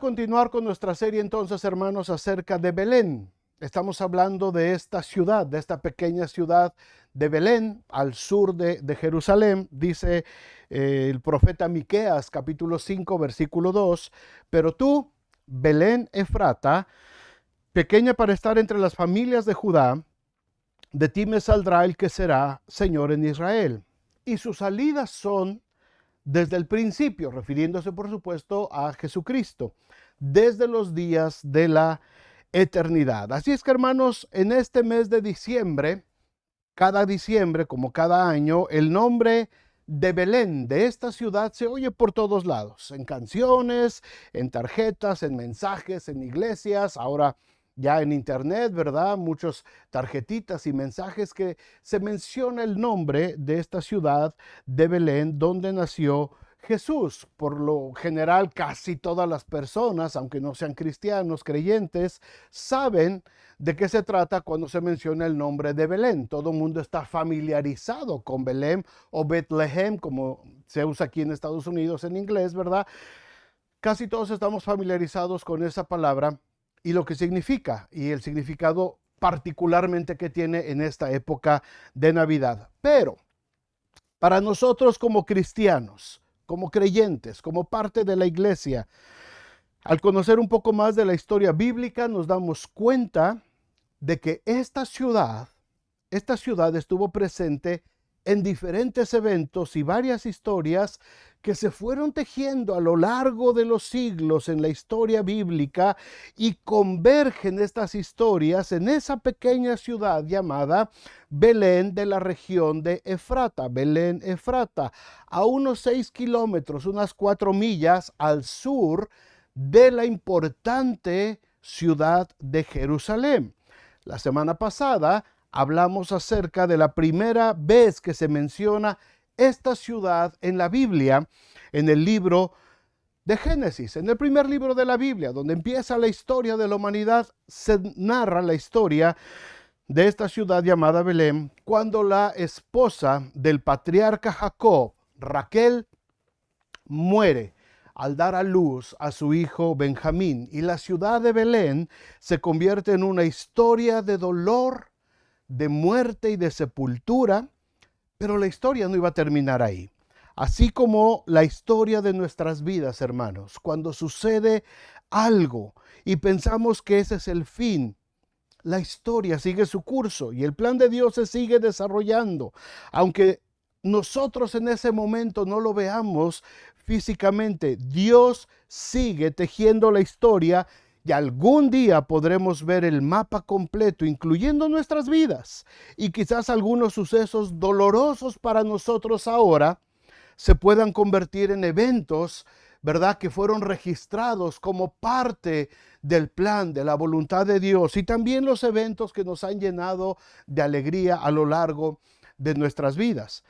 Continuar con nuestra serie entonces, hermanos, acerca de Belén. Estamos hablando de esta ciudad, de esta pequeña ciudad de Belén, al sur de Jerusalén. Dice el profeta Miqueas, capítulo 5, versículo 2, pero tú, Belén Efrata, pequeña para estar entre las familias de Judá, de ti me saldrá el que será Señor en Israel. Y sus salidas son desde el principio, refiriéndose por supuesto a Jesucristo, desde los días de la eternidad. Así es que, hermanos, en este mes de diciembre, cada diciembre, como cada año, el nombre de Belén, de esta ciudad, se oye por todos lados, en canciones, en tarjetas, en mensajes, en iglesias, ahora ya en internet, ¿verdad? Muchos tarjetitas y mensajes que se menciona el nombre de esta ciudad de Belén, donde nació Jesús. Por lo general, casi todas las personas, aunque no sean cristianos, creyentes, saben de qué se trata cuando se menciona el nombre de Belén. Todo el mundo está familiarizado con Belén o Bethlehem, como se usa aquí en Estados Unidos en inglés, ¿verdad? Casi todos estamos familiarizados con esa palabra y lo que significa y el significado particularmente que tiene en esta época de Navidad. Pero para nosotros como cristianos, como creyentes, como parte de la iglesia, al conocer un poco más de la historia bíblica, nos damos cuenta de que esta ciudad estuvo presente en diferentes eventos y varias historias que se fueron tejiendo a lo largo de los siglos en la historia bíblica, y convergen estas historias en esa pequeña ciudad llamada Belén de la región de Efrata, Belén Efrata, a unos 6 kilómetros, unas 4 millas al sur de la importante ciudad de Jerusalén. La semana pasada hablamos acerca de la primera vez que se menciona esta ciudad en la Biblia, en el libro de Génesis, en el primer libro de la Biblia, donde empieza la historia de la humanidad. Se narra la historia de esta ciudad llamada Belén, cuando la esposa del patriarca Jacob, Raquel, muere al dar a luz a su hijo Benjamín, y la ciudad de Belén se convierte en una historia de dolor, de muerte y de sepultura. Pero la historia no iba a terminar ahí. Así como la historia de nuestras vidas, hermanos, cuando sucede algo y pensamos que ese es el fin, la historia sigue su curso y el plan de Dios se sigue desarrollando. Aunque nosotros en ese momento no lo veamos físicamente, Dios sigue tejiendo la historia, y algún día podremos ver el mapa completo, incluyendo nuestras vidas. Y quizás algunos sucesos dolorosos para nosotros ahora se puedan convertir en eventos, ¿verdad?, que fueron registrados como parte del plan, de la voluntad de Dios. Y también los eventos que nos han llenado de alegría a lo largo de nuestras vidas.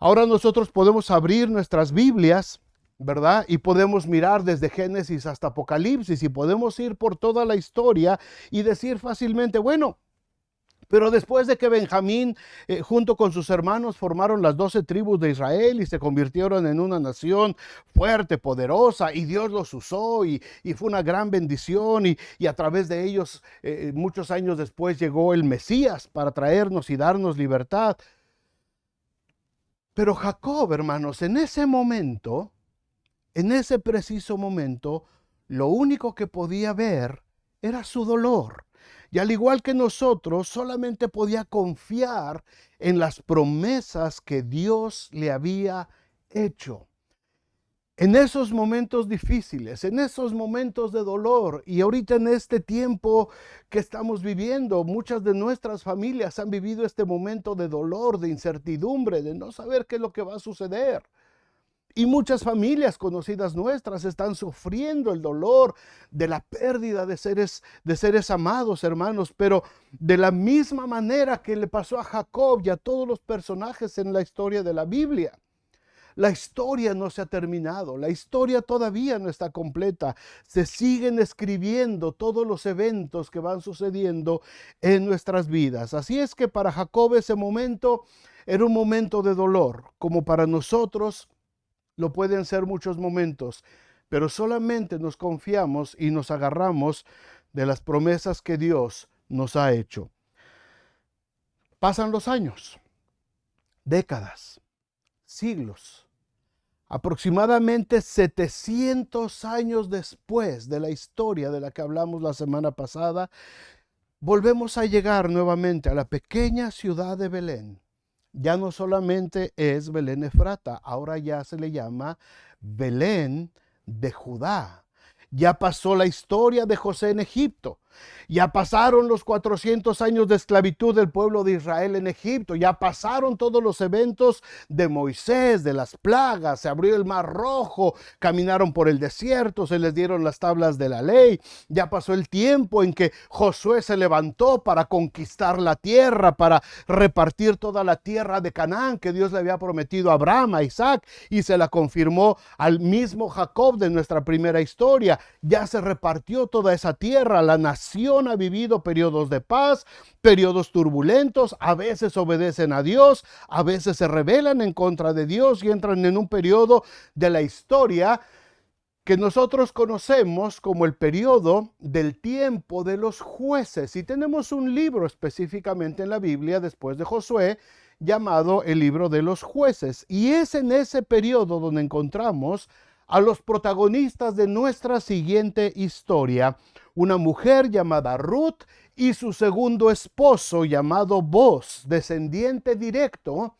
Ahora nosotros podemos abrir nuestras Biblias, ¿verdad? Y podemos mirar desde Génesis hasta Apocalipsis, y podemos ir por toda la historia y decir fácilmente, bueno, pero después de que Benjamín, junto con sus hermanos, formaron las 12 tribus de Israel y se convirtieron en una nación fuerte, poderosa, y Dios los usó y fue una gran bendición, y a través de ellos, muchos años después, llegó el Mesías para traernos y darnos libertad. Pero Jacob, hermanos, en ese momento, en ese preciso momento, lo único que podía ver era su dolor. Y al igual que nosotros, solamente podía confiar en las promesas que Dios le había hecho. En esos momentos difíciles, en esos momentos de dolor, y ahorita en este tiempo que estamos viviendo, muchas de nuestras familias han vivido este momento de dolor, de incertidumbre, de no saber qué es lo que va a suceder. Y muchas familias conocidas nuestras están sufriendo el dolor de la pérdida de seres amados, hermanos. Pero de la misma manera que le pasó a Jacob y a todos los personajes en la historia de la Biblia, la historia no se ha terminado, la historia todavía no está completa. Se siguen escribiendo todos los eventos que van sucediendo en nuestras vidas. Así es que para Jacob ese momento era un momento de dolor, como para nosotros lo pueden ser muchos momentos. pero solamente nos confiamos y nos agarramos de las promesas que Dios nos ha hecho. Pasan los años, décadas, siglos. Aproximadamente 700 años después de la historia de la que hablamos la semana pasada, volvemos a llegar nuevamente a la pequeña ciudad de Belén. Ya no solamente es Belén Efrata, ahora ya se le llama Belén de Judá. Ya pasó la historia de José en Egipto. Ya pasaron los 400 años de esclavitud del pueblo de Israel en Egipto. Ya pasaron todos los eventos de Moisés, de las plagas. Se abrió el mar rojo, caminaron por el desierto, se les dieron las tablas de la ley. Ya pasó el tiempo en que Josué se levantó para conquistar la tierra, para repartir toda la tierra de Canaán que Dios le había prometido a Abraham, a Isaac, y se la confirmó al mismo Jacob de nuestra primera historia. Ya se repartió toda esa tierra. La nación ha vivido periodos de paz, periodos turbulentos. A veces obedecen a Dios, a veces se rebelan en contra de Dios y entran en un periodo de la historia que nosotros conocemos como el periodo del tiempo de los jueces. Y tenemos un libro específicamente en la Biblia después de Josué llamado el libro de los jueces. Y es en ese periodo donde encontramos a los protagonistas de nuestra siguiente historia, una mujer llamada Ruth y su segundo esposo llamado Boz, descendiente directo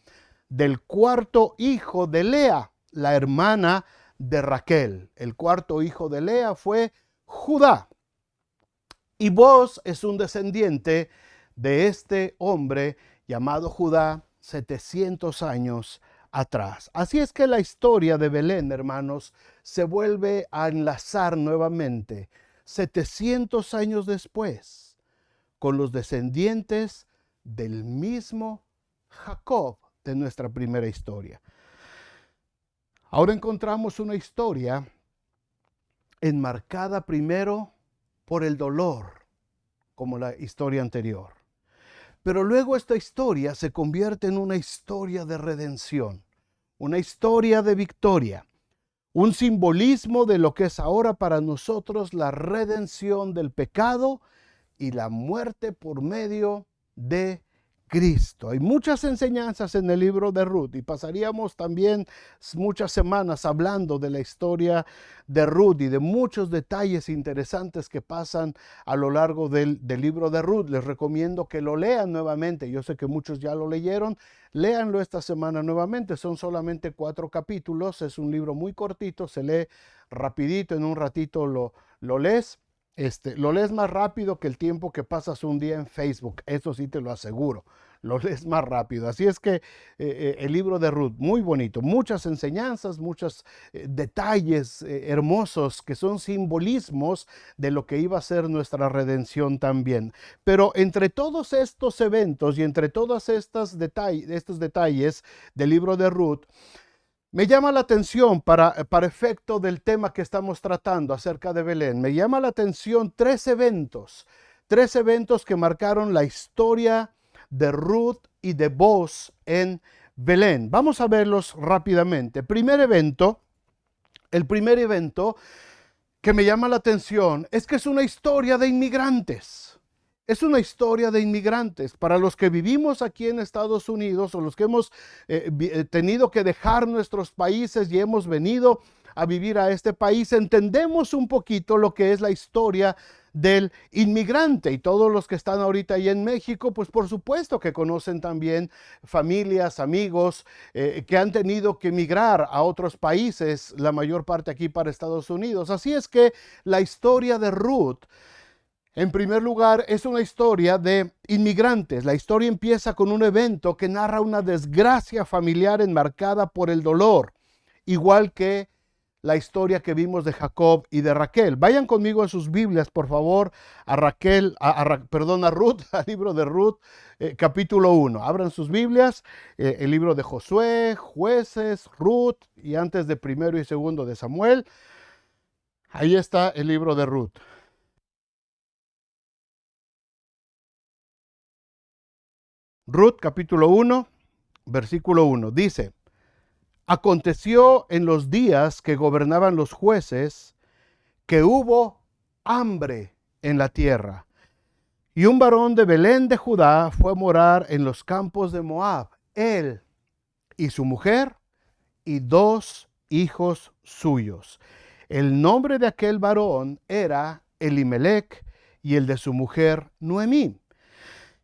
del cuarto hijo de Lea, la hermana de Raquel. El cuarto hijo de Lea fue Judá. Y Boz es un descendiente de este hombre llamado Judá 700 años atrás. Así es que la historia de Belén, hermanos, se vuelve a enlazar nuevamente 700 años después con los descendientes del mismo Jacob de nuestra primera historia. Ahora encontramos una historia enmarcada primero por el dolor, como la historia anterior. Pero luego esta historia se convierte en una historia de redención, una historia de victoria, un simbolismo de lo que es ahora para nosotros la redención del pecado y la muerte por medio de Cristo. Hay muchas enseñanzas en el libro de Ruth y pasaríamos también muchas semanas hablando de la historia de Ruth y de muchos detalles interesantes que pasan a lo largo del libro de Ruth. Les recomiendo que lo lean nuevamente. Yo sé que muchos ya lo leyeron. Léanlo esta semana nuevamente. Son solamente 4 capítulos. Es un libro muy cortito. Se lee rapidito. En un ratito lo lees. Lo lees más rápido que el tiempo que pasas un día en Facebook, eso sí te lo aseguro, lo lees más rápido. Así es que el libro de Ruth, muy bonito, muchas enseñanzas, muchos detalles hermosos que son simbolismos de lo que iba a ser nuestra redención también. Pero entre todos estos eventos y entre todos estos detalles del libro de Ruth, me llama la atención para efecto del tema que estamos tratando acerca de Belén. Me llama la atención tres eventos que marcaron la historia de Ruth y de Boz en Belén. Vamos a verlos rápidamente. El primer evento que me llama la atención es que es una historia de inmigrantes. Es una historia de inmigrantes. Para los que vivimos aquí en Estados Unidos o los que hemos tenido que dejar nuestros países y hemos venido a vivir a este país, entendemos un poquito lo que es la historia del inmigrante. Y todos los que están ahorita ahí en México, pues por supuesto que conocen también familias, amigos que han tenido que emigrar a otros países, la mayor parte aquí para Estados Unidos. Así es que la historia de Ruth, en primer lugar, es una historia de inmigrantes. La historia empieza con un evento que narra una desgracia familiar enmarcada por el dolor, igual que la historia que vimos de Jacob y de Raquel. Vayan conmigo en sus Biblias, por favor, a Ruth, al libro de Ruth, capítulo 1. Abran sus Biblias, el libro de Josué, Jueces, Ruth y antes de primero y segundo de Samuel. Ahí está el libro de Ruth. Ruth capítulo 1, versículo 1, dice: Aconteció en los días que gobernaban los jueces que hubo hambre en la tierra. Y un varón de Belén de Judá fue a morar en los campos de Moab, él y su mujer y 2 hijos suyos. El nombre de aquel varón era Elimelec y el de su mujer Noemí.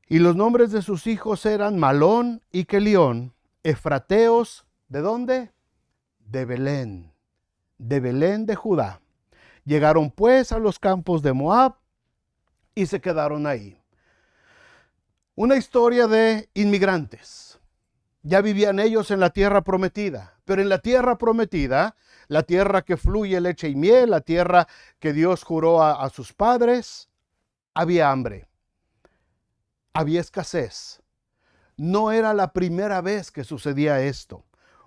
Y los nombres de sus hijos eran Malón y Kelión, efrateos, ¿de dónde? De Belén de Judá. Llegaron pues a los campos de Moab y se quedaron ahí. Una historia de inmigrantes. Ya vivían ellos en la tierra prometida, pero en la tierra prometida, la tierra que fluye leche y miel, la tierra que Dios juró a sus padres, había hambre, había escasez. No era la primera vez que sucedía esto.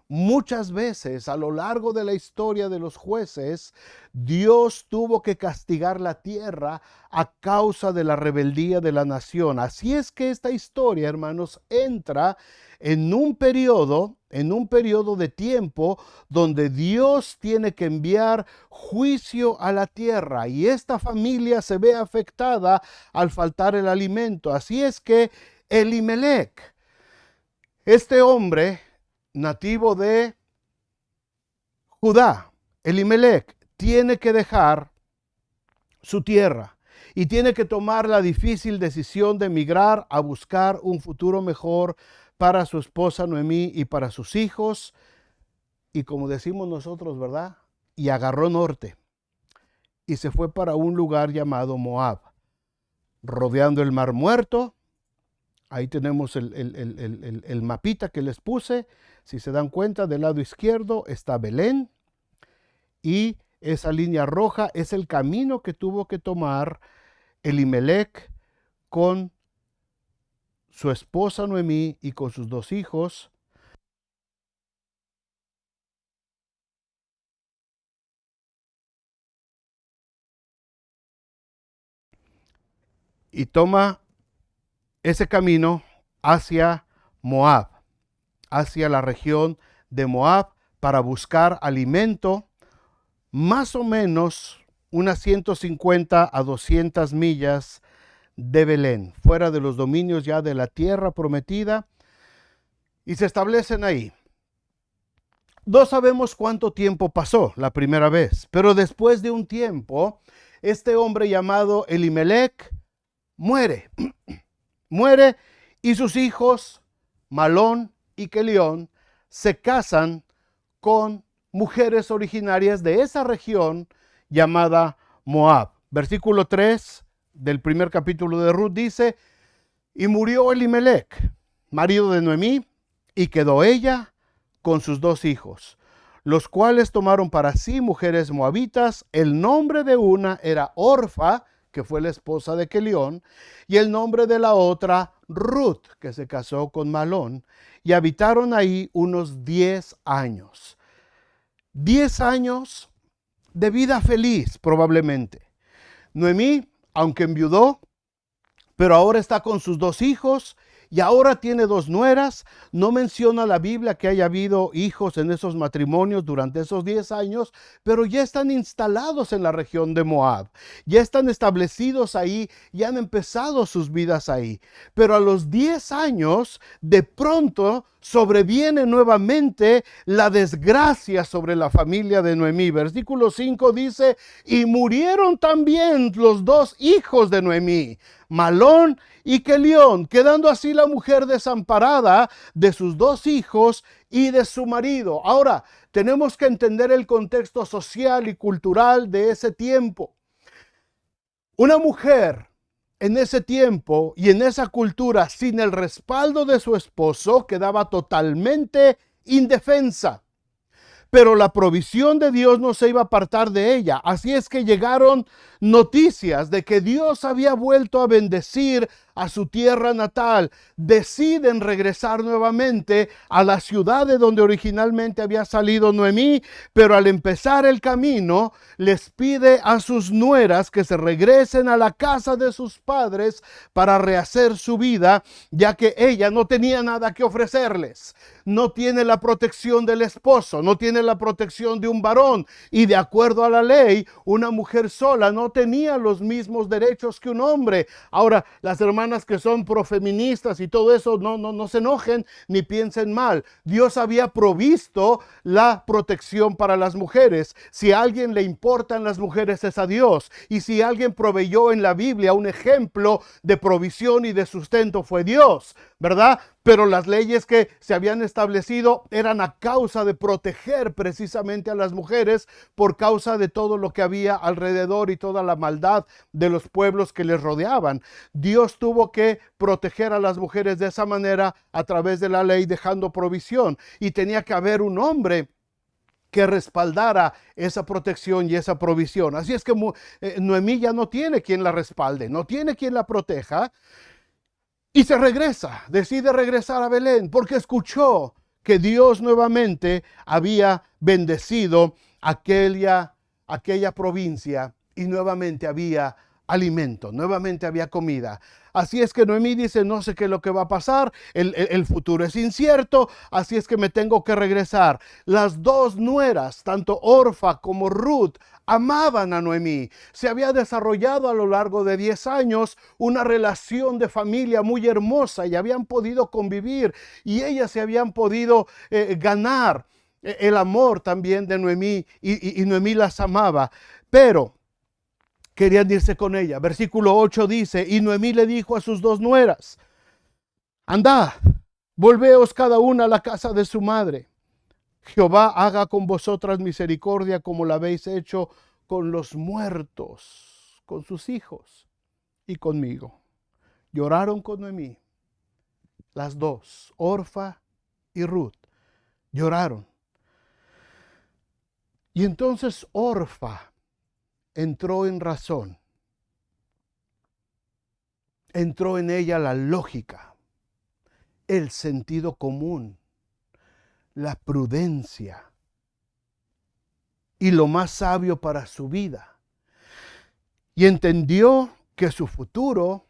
Muchas veces a lo largo de la historia de los jueces, Dios tuvo que castigar la tierra a causa de la rebeldía de la nación. Así es que esta historia, hermanos, entra en un periodo de tiempo donde Dios tiene que enviar juicio a la tierra y esta familia se ve afectada al faltar el alimento. Así es que Elimelec, este hombre nativo de Judá, Elimelec, tiene que dejar su tierra y tiene que tomar la difícil decisión de emigrar a buscar un futuro mejor para su esposa Noemí y para sus hijos. Y como decimos nosotros, ¿verdad? Y agarró norte y se fue para un lugar llamado Moab, rodeando el Mar Muerto. Ahí tenemos el mapita que les puse. Si se dan cuenta, del lado izquierdo está Belén y esa línea roja es el camino que tuvo que tomar Elimelec con su esposa Noemí y con sus 2 hijos. Y toma ese camino hacia Moab, hacia la región de Moab para buscar alimento, más o menos unas 150 a 200 millas de Belén, fuera de los dominios ya de la tierra prometida, y se establecen ahí. No sabemos cuánto tiempo pasó la primera vez, pero después de un tiempo, este hombre llamado Elimelec muere. Muere y sus hijos, Malón y Kelión, se casan con mujeres originarias de esa región llamada Moab. Versículo 3 del primer capítulo de Ruth dice: y murió Elimelec, marido de Noemí, y quedó ella con sus 2 hijos, los cuales tomaron para sí mujeres moabitas. El nombre de una era Orfa, que fue la esposa de Kelión, y el nombre de la otra Ruth, que se casó con Malón, y habitaron ahí unos 10 años. 10 años de vida feliz, probablemente. Noemí, aunque enviudó, pero ahora está con sus 2 hijos y ahora tiene 2 nueras. No menciona la Biblia que haya habido hijos en esos matrimonios durante esos 10 años, pero ya están instalados en la región de Moab. Ya están establecidos ahí y han empezado sus vidas ahí. Pero a los 10 años, de pronto, sobreviene nuevamente la desgracia sobre la familia de Noemí. Versículo 5 dice: y murieron también los 2 hijos de Noemí, Malón y Kelión, quedando así la mujer desamparada de sus 2 hijos y de su marido. Ahora, tenemos que entender el contexto social y cultural de ese tiempo. Una mujer en ese tiempo y en esa cultura, sin el respaldo de su esposo, quedaba totalmente indefensa. Pero la provisión de Dios no se iba a apartar de ella. Así es que llegaron noticias de que Dios había vuelto a bendecir a su tierra natal, deciden regresar nuevamente a la ciudad de donde originalmente había salido Noemí, pero al empezar el camino les pide a sus nueras que se regresen a la casa de sus padres para rehacer su vida, ya que ella no tenía nada que ofrecerles. No tiene la protección del esposo, no tiene la protección de un varón, y de acuerdo a la ley, una mujer sola no tenía los mismos derechos que un hombre. Ahora, las hermanas que son profeministas y todo eso, no se enojen ni piensen mal. Dios había provisto la protección para las mujeres. Si a alguien le importan las mujeres es a Dios, y si alguien proveyó en la Biblia un ejemplo de provisión y de sustento fue Dios, ¿verdad? Pero las leyes que se habían establecido eran a causa de proteger precisamente a las mujeres por causa de todo lo que había alrededor y toda la maldad de los pueblos que les rodeaban. Dios tuvo que proteger a las mujeres de esa manera a través de la ley, dejando provisión, y tenía que haber un hombre que respaldara esa protección y esa provisión. Así es que Noemí ya no tiene quien la respalde, no tiene quien la proteja. Y se regresa, decide regresar a Belén porque escuchó que Dios nuevamente había bendecido aquella provincia y nuevamente había alimento, nuevamente había comida. Así es que Noemí dice, no sé qué es lo que va a pasar, el futuro es incierto, así es que me tengo que regresar. Las dos nueras, tanto Orfa como Ruth, amaban a Noemí. Se había desarrollado a lo largo de 10 años una relación de familia muy hermosa y habían podido convivir, y ellas se habían podido ganar el amor también de Noemí, y Noemí las amaba, pero querían irse con ella. Versículo 8 dice, y Noemí le dijo a sus dos nueras, andad, volveos cada una a la casa de su madre. Jehová haga con vosotras misericordia como la habéis hecho con los muertos, con sus hijos y conmigo. Lloraron con Noemí, las dos, Orfa y Ruth, lloraron. Y entonces Orfa entró en razón. Entró en ella la lógica, el sentido común, la prudencia y lo más sabio para su vida. Y entendió que su futuro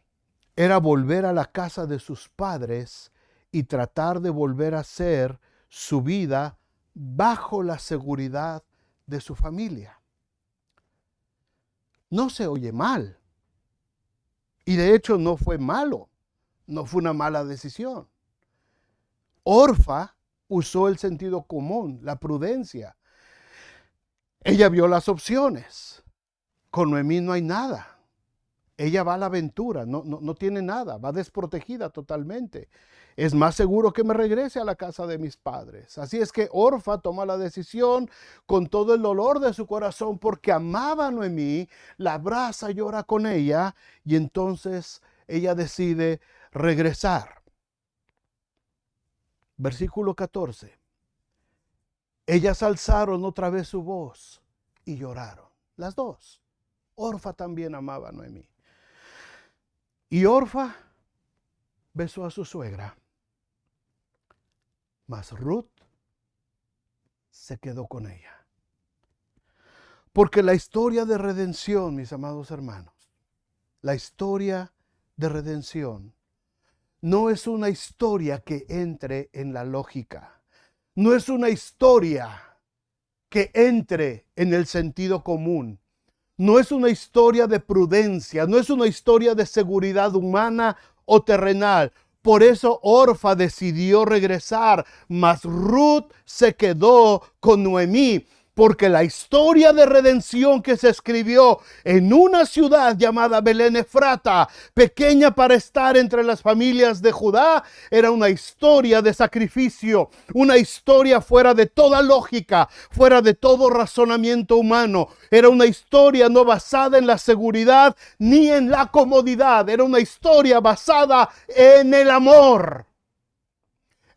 era volver a la casa de sus padres y tratar de volver a hacer su vida bajo la seguridad de su familia. No se oye mal. Y de hecho no fue malo. No fue una mala decisión. Orfa usó el sentido común, la prudencia. Ella vio las opciones. Con Noemí no hay nada. Ella va a la aventura, no tiene nada, va desprotegida totalmente. Es más seguro que me regrese a la casa de mis padres. Así es que Orfa toma la decisión con todo el dolor de su corazón porque amaba a Noemí, la abraza, llora con ella, y entonces ella decide regresar. Versículo 14. Ellas alzaron otra vez su voz y lloraron, las dos. Orfa también amaba a Noemí. Y Orfa besó a su suegra, mas Ruth se quedó con ella. Porque la historia de redención, mis amados hermanos, la historia de redención no es una historia que entre en la lógica. No es una historia que entre en el sentido común. No es una historia de prudencia, no es una historia de seguridad humana o terrenal. Por eso Orfa decidió regresar, mas Ruth se quedó con Noemí. Porque la historia de redención que se escribió en una ciudad llamada Belén Efrata, pequeña para estar entre las familias de Judá, era una historia de sacrificio, una historia fuera de toda lógica, fuera de todo razonamiento humano. Era una historia no basada en la seguridad ni en la comodidad, era una historia basada en el amor.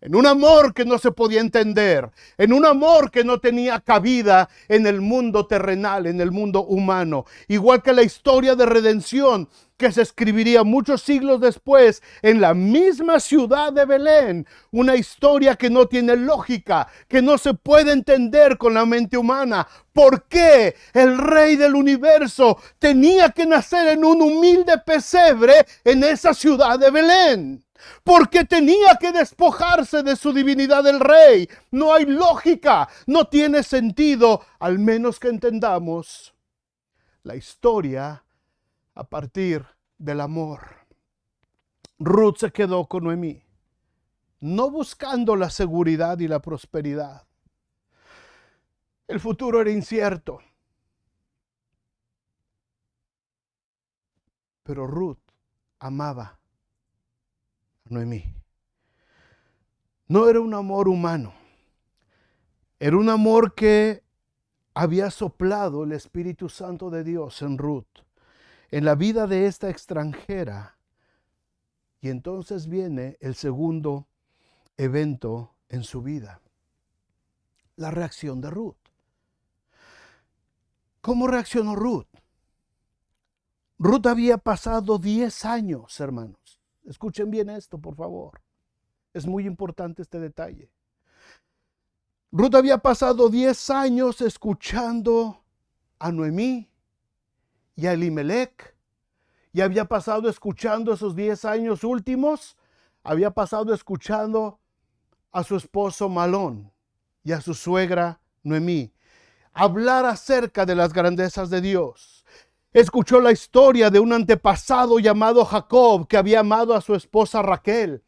en un amor que no se podía entender, en un amor que no tenía cabida en el mundo terrenal, en el mundo humano. Igual que la historia de redención que se escribiría muchos siglos después en la misma ciudad de Belén. Una historia que no tiene lógica, que no se puede entender con la mente humana. ¿Por qué el Rey del universo tenía que nacer en un humilde pesebre en esa ciudad de Belén? Porque tenía que despojarse de su divinidad del rey. No hay lógica, no tiene sentido, al menos que entendamos la historia a partir del amor. Ruth se quedó con Noemí, no buscando la seguridad y la prosperidad. El futuro era incierto, pero Ruth amaba Noemí. No era un amor humano, era un amor que había soplado el Espíritu Santo de Dios en Ruth, en la vida de esta extranjera. Y entonces viene el segundo evento en su vida, la reacción de Ruth. ¿Cómo reaccionó Ruth? Ruth había pasado 10 años, hermanos. Escuchen bien esto, por favor. Es muy importante este detalle. Ruth había pasado 10 años escuchando a Noemí y a Elimelech. Y había pasado escuchando esos 10 años últimos. Había pasado escuchando a su esposo Malón y a su suegra Noemí hablar acerca de las grandezas de Dios. Escuchó la historia de un antepasado llamado Jacob que había amado a su esposa Raquel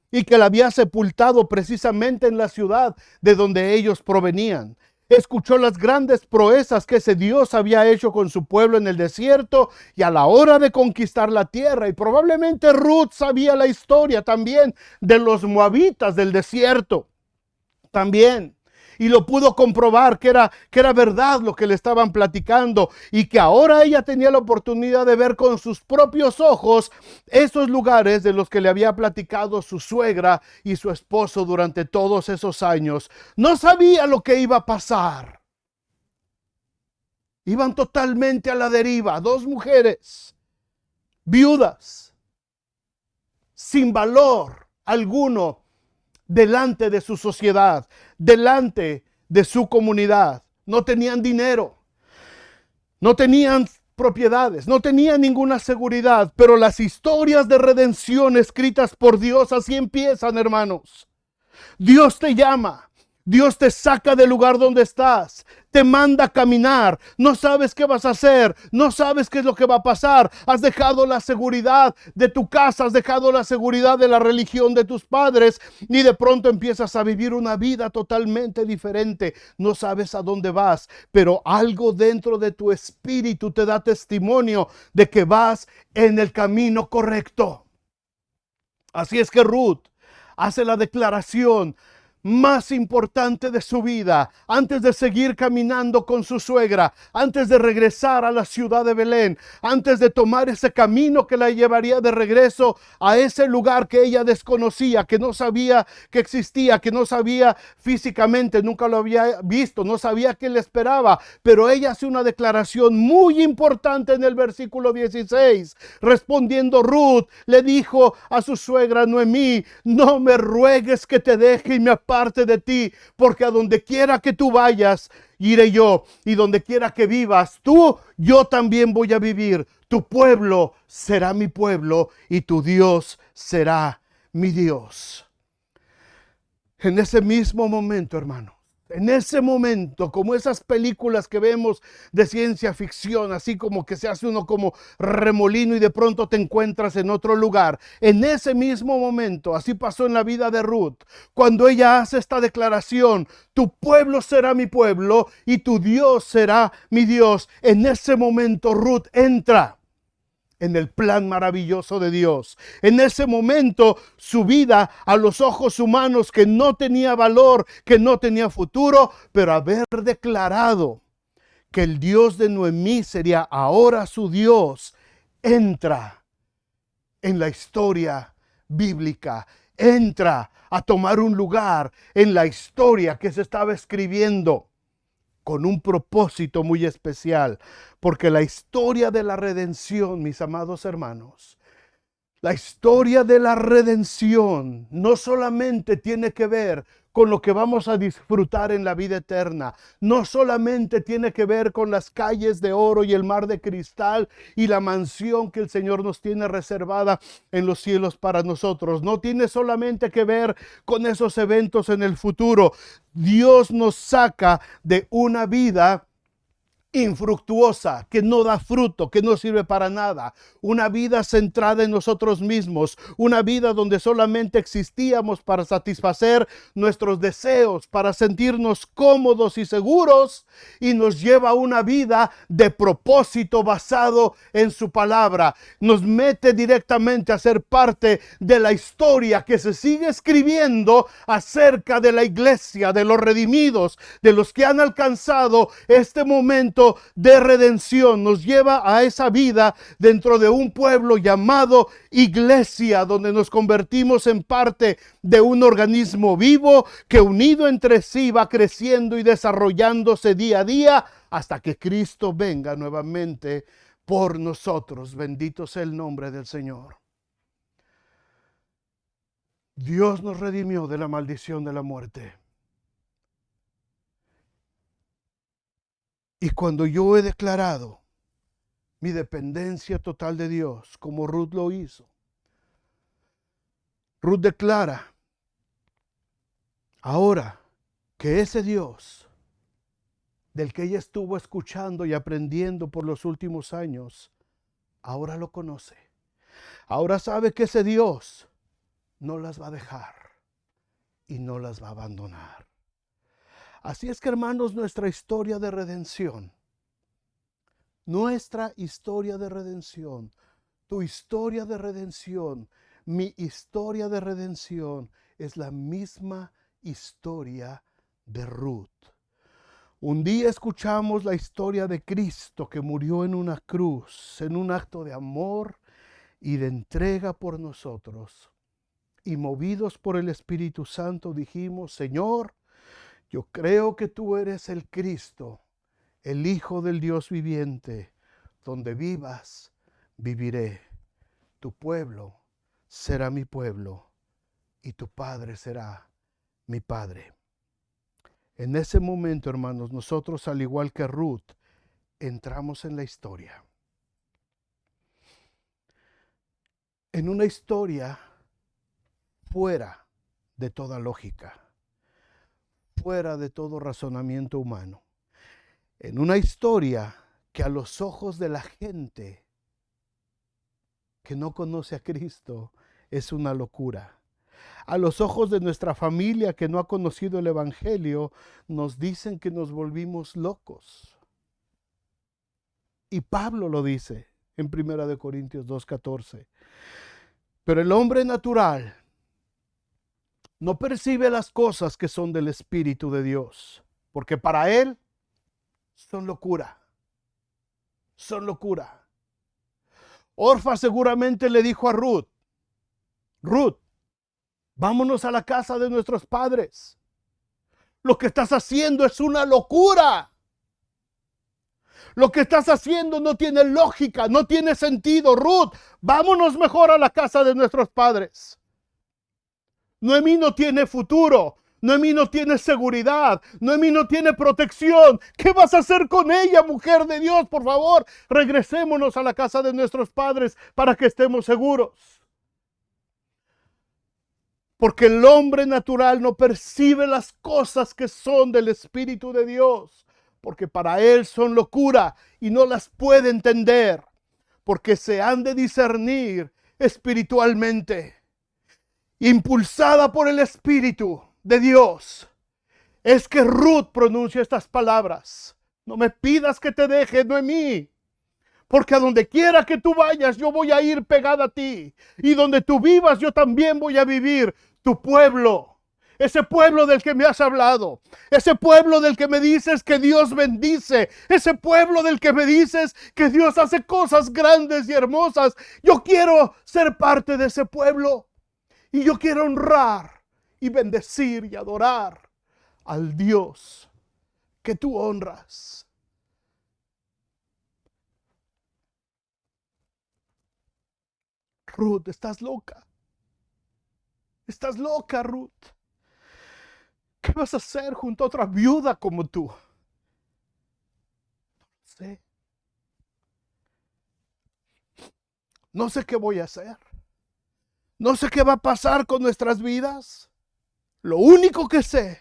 y que la había sepultado precisamente en la ciudad de donde ellos provenían. Escuchó las grandes proezas que ese Dios había hecho con su pueblo en el desierto y a la hora de conquistar la tierra. Y probablemente Ruth sabía la historia también de los moabitas del desierto. También. Y lo pudo comprobar que era verdad lo que le estaban platicando y que ahora ella tenía la oportunidad de ver con sus propios ojos esos lugares de los que le había platicado su suegra y su esposo durante todos esos años. No sabía lo que iba a pasar. Iban totalmente a la deriva, 2 mujeres viudas, sin valor alguno delante de su sociedad, delante de su comunidad. No tenían dinero, no tenían propiedades, no tenían ninguna seguridad, pero las historias de redención escritas por Dios así empiezan, hermanos. Dios te llama, Dios te saca del lugar donde estás, te manda a caminar, no sabes qué vas a hacer, no sabes qué es lo que va a pasar, has dejado la seguridad de tu casa, has dejado la seguridad de la religión de tus padres y de pronto empiezas a vivir una vida totalmente diferente, no sabes a dónde vas, pero algo dentro de tu espíritu te da testimonio de que vas en el camino correcto. Así es que Ruth hace la declaración más importante de su vida, antes de seguir caminando con su suegra, antes de regresar a la ciudad de Belén, antes de tomar ese camino que la llevaría de regreso a ese lugar que ella desconocía, que no sabía que existía, que no sabía físicamente, nunca lo había visto, no sabía qué le esperaba, pero ella hace una declaración muy importante en el versículo 16. Respondiendo Ruth, le dijo a su suegra Noemí: no me ruegues que te deje y me aparte de ti, porque a donde quiera que tú vayas, iré yo, y donde quiera que vivas tú, yo también voy a vivir. Tu pueblo será mi pueblo y tu Dios será mi Dios. En ese mismo momento, hermano, en ese momento, como esas películas que vemos de ciencia ficción, así como que se hace uno como remolino y de pronto te encuentras en otro lugar. En ese mismo momento, así pasó en la vida de Ruth, cuando ella hace esta declaración: tu pueblo será mi pueblo y tu Dios será mi Dios. En ese momento Ruth entra en el plan maravilloso de Dios. En ese momento, su vida a los ojos humanos, que no tenía valor, que no tenía futuro, pero haber declarado que el Dios de Noemí sería ahora su Dios, entra en la historia bíblica, entra a tomar un lugar en la historia que se estaba escribiendo con un propósito muy especial, porque la historia de la redención, mis amados hermanos, la historia de la redención no solamente tiene que ver con lo que vamos a disfrutar en la vida eterna, no solamente tiene que ver con las calles de oro y el mar de cristal y la mansión que el Señor nos tiene reservada en los cielos para nosotros, no tiene solamente que ver con esos eventos en el futuro. Dios nos saca de una vida infructuosa, que no da fruto, que no sirve para nada. Una vida centrada en nosotros mismos, una vida donde solamente existíamos para satisfacer nuestros deseos, para sentirnos cómodos y seguros, y nos lleva a una vida de propósito basado en su palabra. Nos mete directamente a ser parte de la historia que se sigue escribiendo acerca de la iglesia, de los redimidos, de los que han alcanzado este momento de redención. Nos lleva a esa vida dentro de un pueblo llamado iglesia, donde nos convertimos en parte de un organismo vivo que, unido entre sí, va creciendo y desarrollándose día a día hasta que Cristo venga nuevamente por nosotros. Bendito sea el nombre del Señor. Dios nos redimió de la maldición de la muerte. Y cuando yo he declarado mi dependencia total de Dios, como Ruth lo hizo, Ruth declara ahora que ese Dios del que ella estuvo escuchando y aprendiendo por los últimos años, ahora lo conoce. Ahora sabe que ese Dios no las va a dejar y no las va a abandonar. Así es que, hermanos, nuestra historia de redención, tu historia de redención, mi historia de redención es la misma historia de Ruth. Un día escuchamos la historia de Cristo que murió en una cruz, en un acto de amor y de entrega por nosotros. Y movidos por el Espíritu Santo dijimos: Señor, yo creo que tú eres el Cristo, el Hijo del Dios viviente. Donde vivas, viviré. Tu pueblo será mi pueblo y tu Padre será mi Padre. En ese momento, hermanos, nosotros, al igual que Ruth, entramos en la historia. En una historia fuera de toda lógica, fuera de todo razonamiento humano. En una historia que a los ojos de la gente que no conoce a Cristo es una locura. A los ojos de nuestra familia que no ha conocido el Evangelio, nos dicen que nos volvimos locos. Y Pablo lo dice en 1 Corintios 2:14. Pero el hombre natural no percibe las cosas que son del Espíritu de Dios, porque para él son locura. Son locura. Orfa seguramente le dijo a Ruth: Ruth, vámonos a la casa de nuestros padres. Lo que estás haciendo es una locura. Lo que estás haciendo no tiene lógica, no tiene sentido. Ruth, vámonos mejor a la casa de nuestros padres. Noemí no tiene futuro. Noemí no tiene seguridad. Noemí no tiene protección. ¿Qué vas a hacer con ella, mujer de Dios? Por favor, regresémonos a la casa de nuestros padres para que estemos seguros. Porque el hombre natural no percibe las cosas que son del Espíritu de Dios, porque para él son locura y no las puede entender, porque se han de discernir espiritualmente. Impulsada por el Espíritu de Dios, es que Ruth pronuncia estas palabras: no me pidas que te deje, Noemí, porque a donde quiera que tú vayas, yo voy a ir pegada a ti, y donde tú vivas, yo también voy a vivir. Tu pueblo, ese pueblo del que me has hablado, ese pueblo del que me dices que Dios bendice, ese pueblo del que me dices que Dios hace cosas grandes y hermosas, yo quiero ser parte de ese pueblo. Y yo quiero honrar y bendecir y adorar al Dios que tú honras. Ruth, estás loca. Estás loca, Ruth. ¿Qué vas a hacer junto a otra viuda como tú? No sé. No sé qué voy a hacer. No sé qué va a pasar con nuestras vidas. Lo único que sé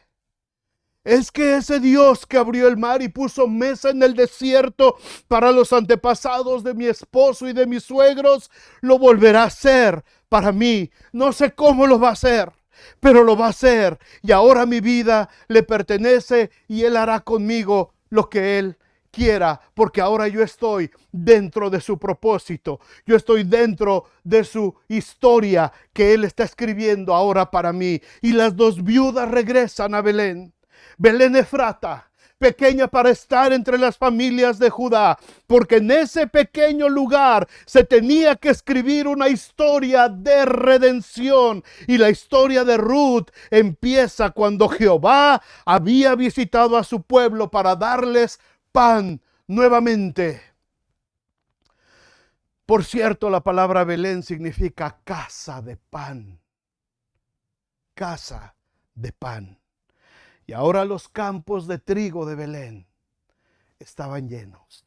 es que ese Dios que abrió el mar y puso mesa en el desierto para los antepasados de mi esposo y de mis suegros, lo volverá a hacer para mí. No sé cómo lo va a hacer, pero lo va a hacer. Y ahora mi vida le pertenece y Él hará conmigo lo que Él quiera, porque ahora yo estoy dentro de su propósito. Yo estoy dentro de su historia que Él está escribiendo ahora para mí. Y las dos viudas regresan a Belén. Belén Efrata, pequeña para estar entre las familias de Judá, porque en ese pequeño lugar se tenía que escribir una historia de redención. Y la historia de Ruth empieza cuando Jehová había visitado a su pueblo para darles pan nuevamente. Por cierto, la palabra Belén significa casa de pan. Casa de pan. Y ahora los campos de trigo de Belén estaban llenos.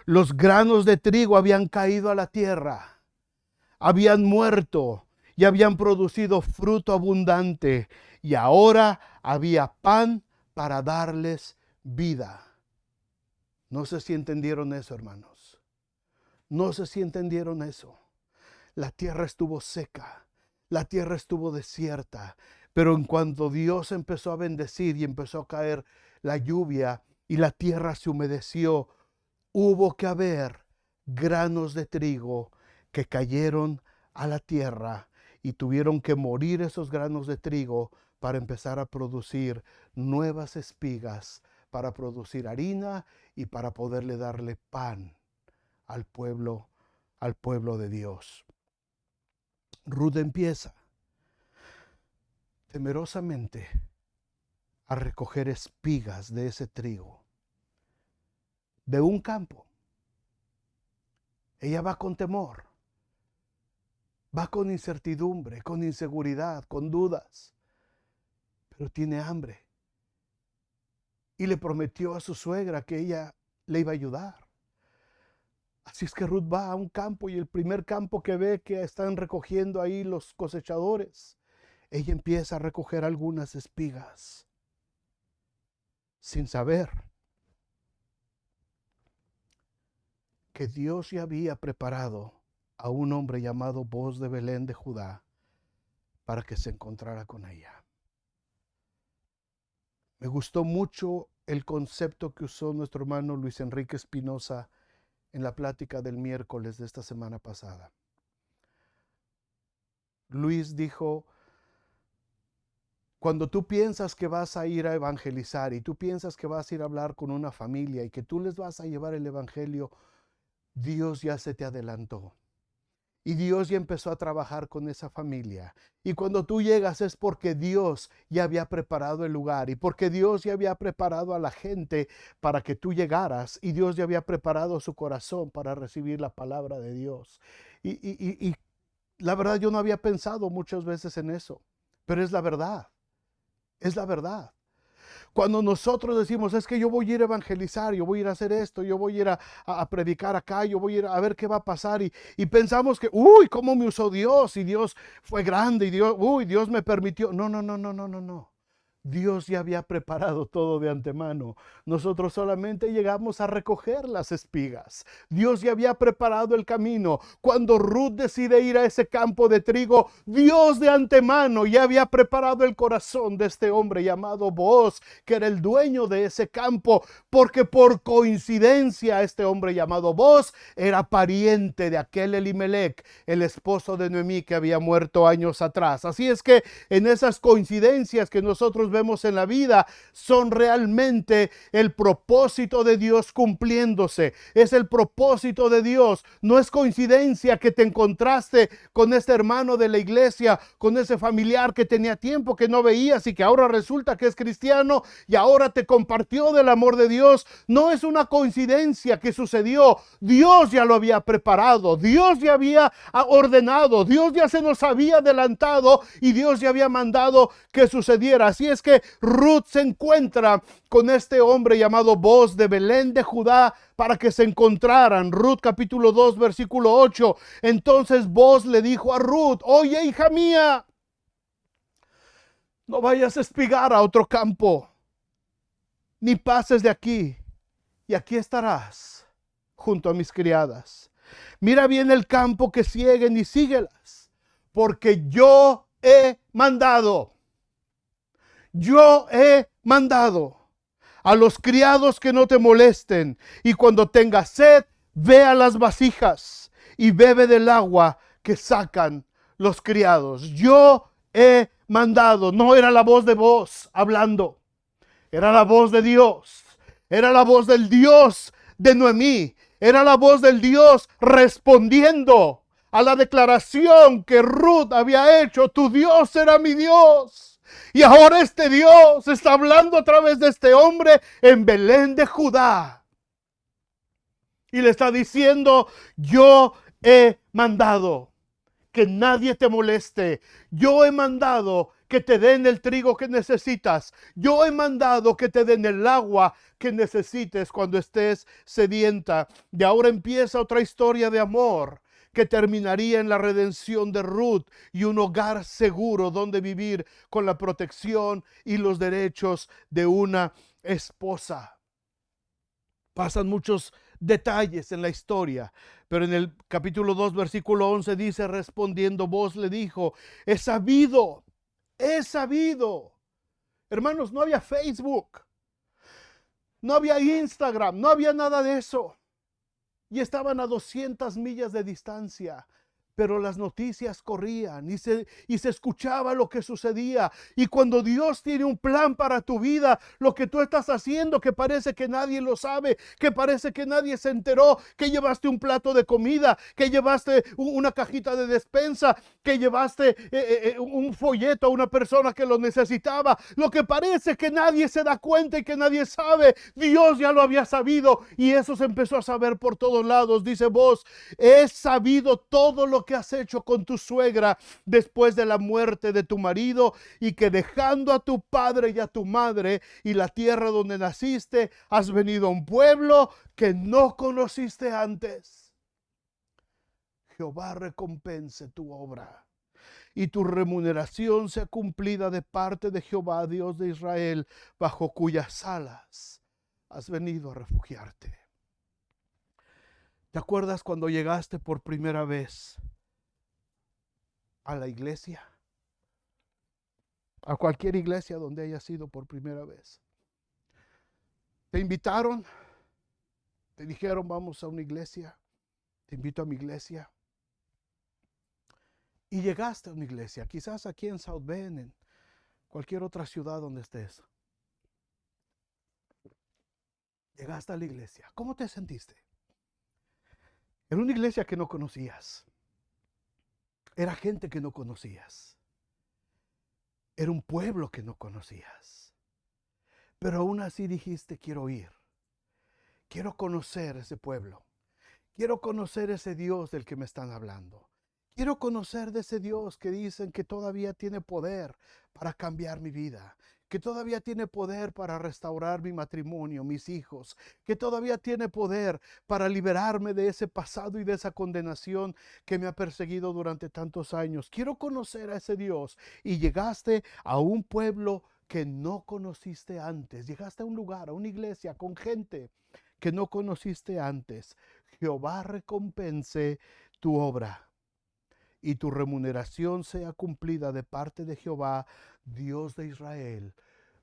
Los granos de trigo habían caído a la tierra, habían muerto y habían producido fruto abundante. Y ahora había pan para darles vida. No sé si entendieron eso, hermanos. No sé si entendieron eso. La tierra estuvo seca, la tierra estuvo desierta. Pero en cuanto Dios empezó a bendecir y empezó a caer la lluvia y la tierra se humedeció, hubo que haber granos de trigo que cayeron a la tierra y tuvieron que morir esos granos de trigo para empezar a producir nuevas espigas, para producir harina y para poderle darle pan al pueblo de Dios. Ruth empieza temerosamente a recoger espigas de ese trigo, de un campo. Ella va con temor, va con incertidumbre, con inseguridad, con dudas, pero tiene hambre. Y le prometió a su suegra que ella le iba a ayudar. Así es que Ruth va a un campo y el primer campo que ve que están recogiendo ahí los cosechadores, ella empieza a recoger algunas espigas, sin saber que Dios ya había preparado a un hombre llamado Boaz de Belén de Judá para que se encontrara con ella. Me gustó mucho el concepto que usó nuestro hermano Luis Enrique Espinosa en la plática del miércoles de esta semana pasada. Luis dijo: cuando tú piensas que vas a ir a evangelizar y tú piensas que vas a ir a hablar con una familia y que tú les vas a llevar el evangelio, Dios ya se te adelantó. Y Dios ya empezó a trabajar con esa familia. Y cuando tú llegas es porque Dios ya había preparado el lugar y porque Dios ya había preparado a la gente para que tú llegaras. Y Dios ya había preparado su corazón para recibir la palabra de Dios. Y la verdad, yo no había pensado muchas veces en eso, pero es la verdad. Es la verdad. Cuando nosotros decimos, es que yo voy a ir a evangelizar, yo voy a ir a hacer esto, yo voy a ir a predicar acá, yo voy a ir a ver qué va a pasar, y pensamos que, uy, cómo me usó Dios, y Dios fue grande, y Dios me permitió. No, no, no, no, no, no, no. Dios ya había preparado todo de antemano. Nosotros solamente llegamos a recoger las espigas. Dios ya había preparado el camino. Cuando Ruth decide ir a ese campo de trigo, Dios de antemano ya había preparado el corazón de este hombre llamado Boaz, que era el dueño de ese campo, porque por coincidencia este hombre llamado Boaz era pariente de aquel Elimelec, el esposo de Noemí que había muerto años atrás. Así es que en esas coincidencias que nosotros vemos en la vida son realmente el propósito de Dios cumpliéndose. Es el propósito de Dios. No es coincidencia que te encontraste con este hermano de la iglesia, con ese familiar que tenía tiempo que no veías y que ahora resulta que es cristiano y ahora te compartió del amor de Dios. No es una coincidencia que sucedió. Dios ya lo había preparado. Dios ya había ordenado. Dios ya se nos había adelantado y Dios ya había mandado que sucediera. Así es que Ruth se encuentra con este hombre llamado Boaz de Belén de Judá para que se encontraran. Ruth capítulo 2 versículo 8. Entonces Boaz le dijo a Ruth: oye, hija mía, no vayas a espigar a otro campo, ni pases de aquí, y aquí estarás junto a mis criadas. Mira bien el campo que sieguen y síguelas, porque yo he mandado a los criados que no te molesten, y cuando tengas sed, ve a las vasijas y bebe del agua que sacan los criados. Yo he mandado. No era la voz de Boaz hablando, era la voz de Dios, era la voz del Dios de Noemí, era la voz del Dios respondiendo a la declaración que Ruth había hecho: tu Dios será mi Dios. Y ahora este Dios está hablando a través de este hombre en Belén de Judá. Y le está diciendo: yo he mandado que nadie te moleste. Yo he mandado que te den el trigo que necesitas. Yo he mandado que te den el agua que necesites cuando estés sedienta. Y ahora empieza otra historia de amor que terminaría en la redención de Ruth y un hogar seguro donde vivir con la protección y los derechos de una esposa. Pasan muchos detalles en la historia, pero en el capítulo 2 versículo 11 dice: respondiendo Boaz le dijo: he sabido. Hermanos, no había Facebook, no había Instagram, no había nada de eso. Y estaban a 200 millas de distancia. Pero las noticias corrían y se escuchaba lo que sucedía. Y cuando Dios tiene un plan para tu vida, lo que tú estás haciendo, que parece que nadie lo sabe, que parece que nadie se enteró, que llevaste un plato de comida, que llevaste una cajita de despensa, que llevaste un folleto a una persona que lo necesitaba, lo que parece que nadie se da cuenta y que nadie sabe, Dios ya lo había sabido, y eso se empezó a saber por todos lados. Dice Boaz: he sabido todo lo que has hecho con tu suegra después de la muerte de tu marido, y que dejando a tu padre y a tu madre y la tierra donde naciste, has venido a un pueblo que no conociste antes. Jehová recompense tu obra y tu remuneración sea cumplida de parte de Jehová, Dios de Israel, bajo cuyas alas has venido a refugiarte. ¿Te acuerdas cuando llegaste por primera vez a la iglesia? A cualquier iglesia donde hayas ido por primera vez. Te invitaron, te dijeron: vamos a una iglesia, te invito a mi iglesia. Y llegaste a una iglesia, quizás aquí en South Bend, en cualquier otra ciudad donde estés. Llegaste a la iglesia. ¿Cómo te sentiste? Era una iglesia que no conocías. Era gente que no conocías. Era un pueblo que no conocías. Pero aún así dijiste: quiero ir. Quiero conocer ese pueblo. Quiero conocer ese Dios del que me están hablando. Quiero conocer de ese Dios que dicen que todavía tiene poder para cambiar mi vida, que todavía tiene poder para restaurar mi matrimonio, mis hijos, que todavía tiene poder para liberarme de ese pasado y de esa condenación que me ha perseguido durante tantos años. Quiero conocer a ese Dios. Y llegaste a un pueblo que no conociste antes. Llegaste a un lugar, a una iglesia con gente que no conociste antes. Jehová recompense tu obra y tu remuneración sea cumplida de parte de Jehová, Dios de Israel,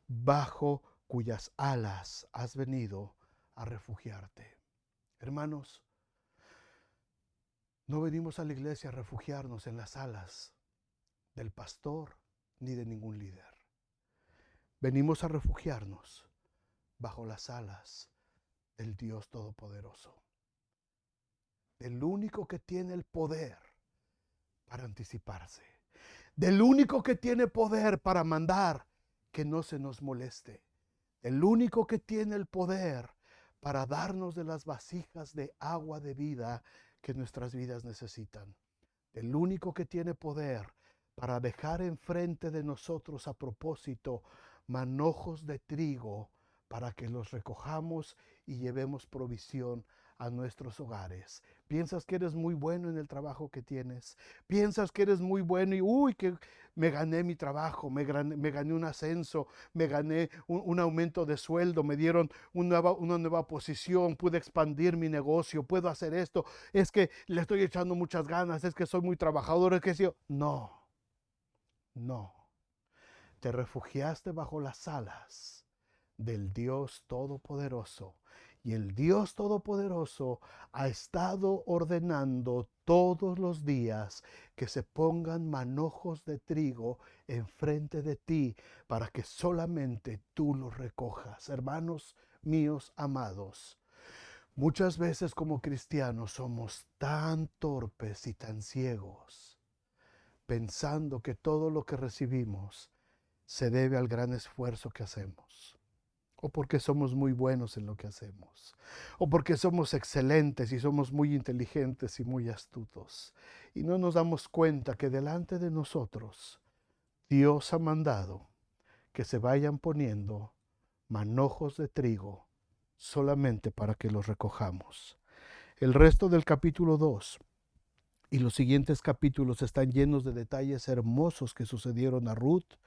bajo cuyas alas has venido a refugiarte. Hermanos, no venimos a la iglesia a refugiarnos en las alas del pastor ni de ningún líder. venimos a refugiarnos bajo las alas del Dios Todopoderoso, del único que tiene el poder para anticiparse, del único que tiene poder para mandar que no se nos moleste, el único que tiene el poder para darnos de las vasijas de agua de vida que nuestras vidas necesitan, el único que tiene poder para dejar enfrente de nosotros a propósito manojos de trigo para que los recojamos y llevemos provisión a nuestros hogares. Piensas que eres muy bueno en el trabajo que tienes, piensas que eres muy bueno y que me gané mi trabajo, me gané un ascenso, me gané un aumento de sueldo, me dieron una nueva posición, pude expandir mi negocio, puedo hacer esto, es que le estoy echando muchas ganas, es que soy muy trabajador, es que sí. No, no, te refugiaste bajo las alas del Dios Todopoderoso. Y el Dios Todopoderoso ha estado ordenando todos los días que se pongan manojos de trigo enfrente de ti para que solamente tú los recojas. Hermanos míos amados, muchas veces como cristianos somos tan torpes y tan ciegos, pensando que todo lo que recibimos se debe al gran esfuerzo que hacemos, o porque somos muy buenos en lo que hacemos, o porque somos excelentes y somos muy inteligentes y muy astutos. Y no nos damos cuenta que delante de nosotros Dios ha mandado que se vayan poniendo manojos de trigo solamente para que los recojamos. El resto del capítulo 2 y los siguientes capítulos están llenos de detalles hermosos que sucedieron a Ruth,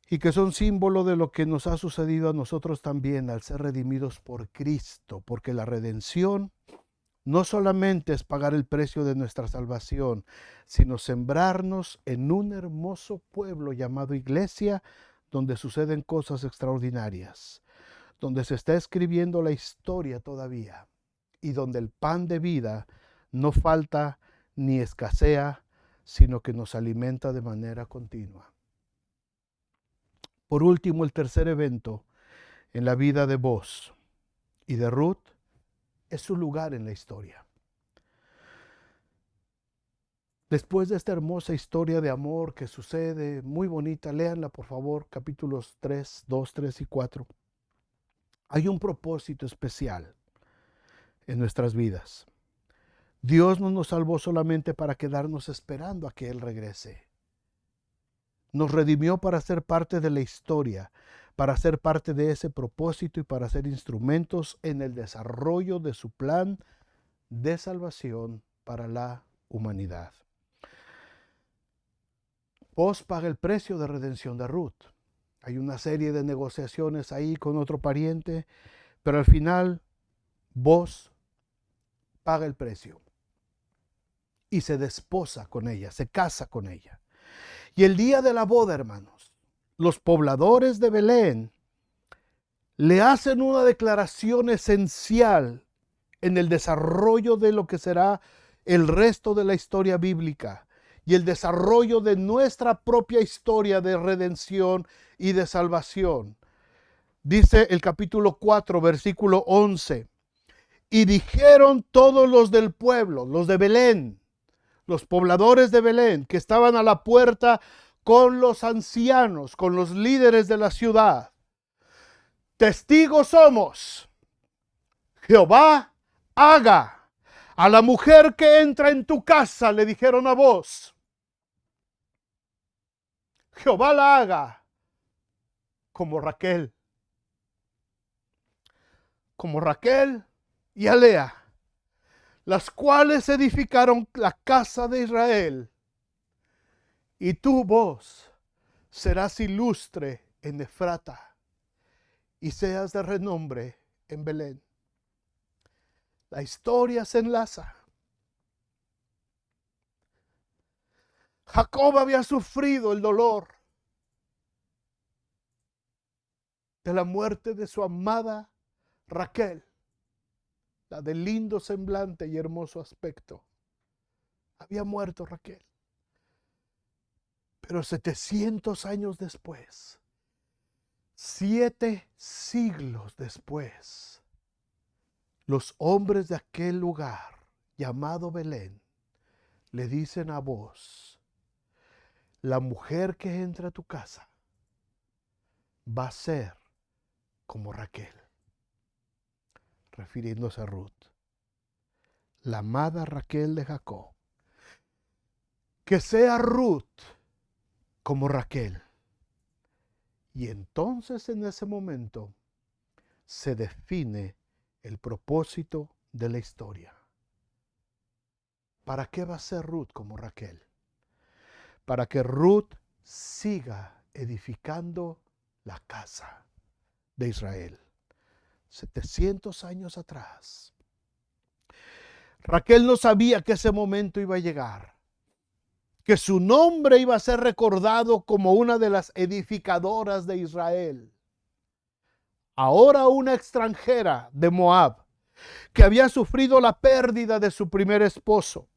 y que son símbolo de lo que nos ha sucedido a nosotros también al ser redimidos por Cristo, porque la redención no solamente es pagar el precio de nuestra salvación, sino sembrarnos en un hermoso pueblo llamado iglesia, donde suceden cosas extraordinarias, donde se está escribiendo la historia todavía, y donde el pan de vida no falta ni escasea, sino que nos alimenta de manera continua. Por último, el tercer evento en la vida de Boaz y de Ruth es su lugar en la historia. Después de esta hermosa historia de amor que sucede, muy bonita, léanla por favor, capítulos 2, 3 y 4. Hay un propósito especial en nuestras vidas. Dios no nos salvó solamente para quedarnos esperando a que Él regrese. Nos redimió para ser parte de la historia, para ser parte de ese propósito y para ser instrumentos en el desarrollo de su plan de salvación para la humanidad. Boaz paga el precio de redención de Ruth. Hay una serie de negociaciones ahí con otro pariente, pero al final Boaz paga el precio y se desposa con ella, se casa con ella. Y el día de la boda, hermanos, los pobladores de Belén le hacen una declaración esencial en el desarrollo de lo que será el resto de la historia bíblica y el desarrollo de nuestra propia historia de redención y de salvación. Dice el capítulo 4, versículo 11, y dijeron todos los del pueblo, los de Belén, los pobladores de Belén, que estaban a la puerta con los ancianos, con los líderes de la ciudad: testigos somos. Jehová haga a la mujer que entra en tu casa, le dijeron a Boaz, Jehová la haga como Raquel y a Lea, las cuales edificaron la casa de Israel. Y tú, Boaz, serás ilustre en Efrata y seas de renombre en Belén. La historia se enlaza. Jacob había sufrido el dolor de la muerte de su amada Raquel, la de lindo semblante y hermoso aspecto. Había muerto Raquel. Pero 700 años después, 7 siglos después, los hombres de aquel lugar llamado Belén le dicen a vos: la mujer que entra a tu casa va a ser como Raquel, refiriéndose a Ruth, la amada Raquel de Jacob. Que sea Ruth como Raquel. Y entonces en ese momento se define el propósito de la historia. ¿Para qué va a ser Ruth como Raquel? Para que Ruth siga edificando la casa de Israel. 700 años atrás. Raquel no sabía que ese momento iba a llegar, que su nombre iba a ser recordado como una de las edificadoras de Israel. Ahora una extranjera de Moab, que había sufrido la pérdida de su primer esposo,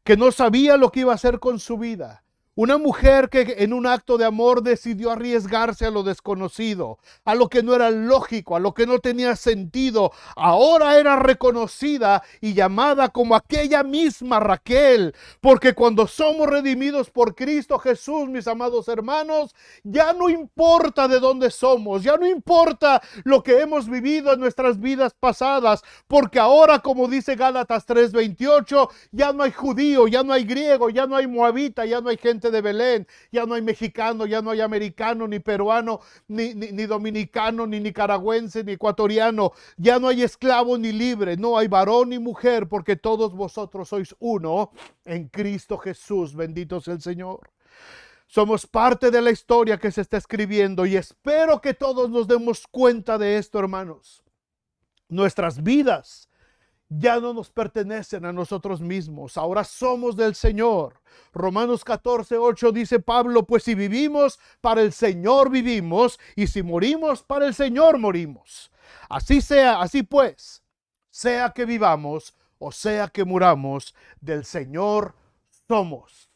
que no sabía lo que iba a hacer con su vida. Una mujer que en un acto de amor decidió arriesgarse a lo desconocido, a lo que no era lógico, a lo que no tenía sentido. Ahora era reconocida y llamada como aquella misma Raquel, porque cuando somos redimidos por Cristo Jesús, mis amados hermanos, ya no importa de dónde somos, ya no importa lo que hemos vivido en nuestras vidas pasadas, porque ahora, como dice Gálatas 3:28, ya no hay judío, ya no hay griego, ya no hay moabita, ya no hay gente de Belén, ya no hay mexicano, ya no hay americano, ni peruano, ni dominicano, ni nicaragüense, ni ecuatoriano, ya no hay esclavo ni libre, no hay varón ni mujer, porque todos vosotros sois uno en Cristo Jesús, bendito sea el Señor. Somos parte de la historia que se está escribiendo y espero que todos nos demos cuenta de esto, hermanos. Nuestras vidas ya no nos pertenecen a nosotros mismos, ahora somos del Señor. Romanos 14:8 dice Pablo: pues si vivimos, para el Señor vivimos, y si morimos, para el Señor morimos. Así sea, así pues, sea que vivamos o sea que muramos, del Señor somos.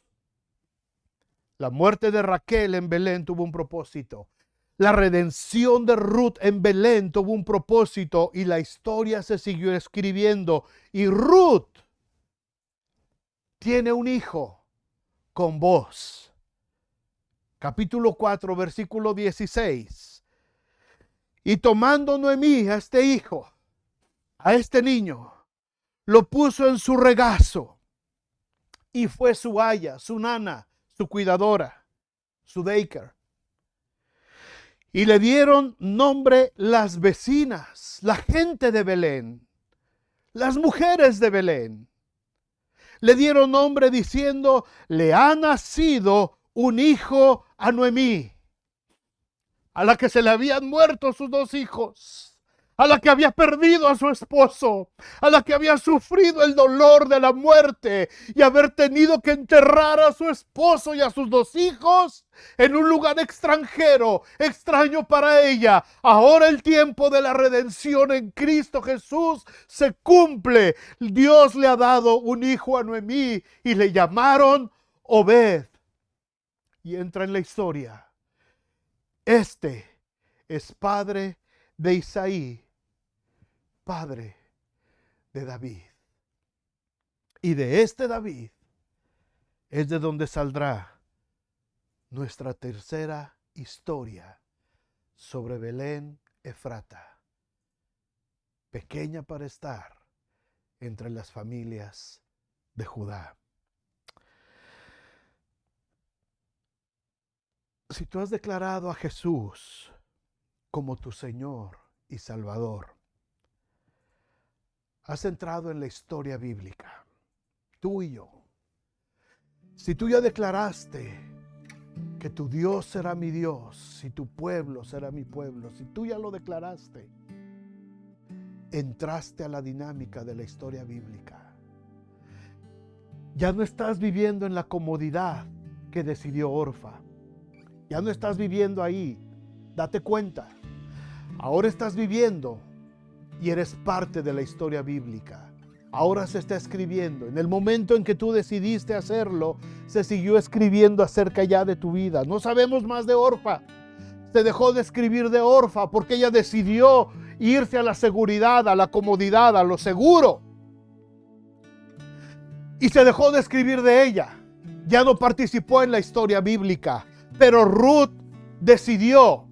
La muerte de Raquel en Belén tuvo un propósito. La redención de Ruth en Belén tuvo un propósito y la historia se siguió escribiendo. Y Ruth tiene un hijo con vos. Capítulo 4, versículo 16. Y tomando Noemí a este hijo, a este niño, lo puso en su regazo y fue su aya, su nana, su cuidadora, su daycare. Y le dieron nombre las vecinas, la gente de Belén, las mujeres de Belén. Le dieron nombre diciendo: le ha nacido un hijo a Noemí, a la que se le habían muerto sus 2 hijos, a la que había perdido a su esposo, a la que había sufrido el dolor de la muerte y haber tenido que enterrar a su esposo y a sus 2 hijos en un lugar extranjero, extraño para ella. Ahora el tiempo de la redención en Cristo Jesús se cumple. Dios le ha dado un hijo a Noemí y le llamaron Obed. Y entra en la historia. Este es padre de Isaí, padre de David. Y de este David es de donde saldrá nuestra tercera historia sobre Belén Efrata, pequeña para estar entre las familias de Judá. Si tú has declarado a Jesús como tu Señor y Salvador, has entrado en la historia bíblica, tú y yo. Si tú ya declaraste que tu Dios será mi Dios y tu pueblo será mi pueblo, si tú ya lo declaraste, entraste a la dinámica de la historia bíblica. Ya no estás viviendo en la comodidad que decidió Orfa. Ya no estás viviendo ahí. Date cuenta. Ahora estás viviendo y eres parte de la historia bíblica. Ahora se está escribiendo. En el momento en que tú decidiste hacerlo, se siguió escribiendo acerca ya de tu vida. No sabemos más de Orfa. Se dejó de escribir de Orfa porque ella decidió irse a la seguridad, a la comodidad, a lo seguro. Y se dejó de escribir de ella. Ya no participó en la historia bíblica. Pero Ruth decidió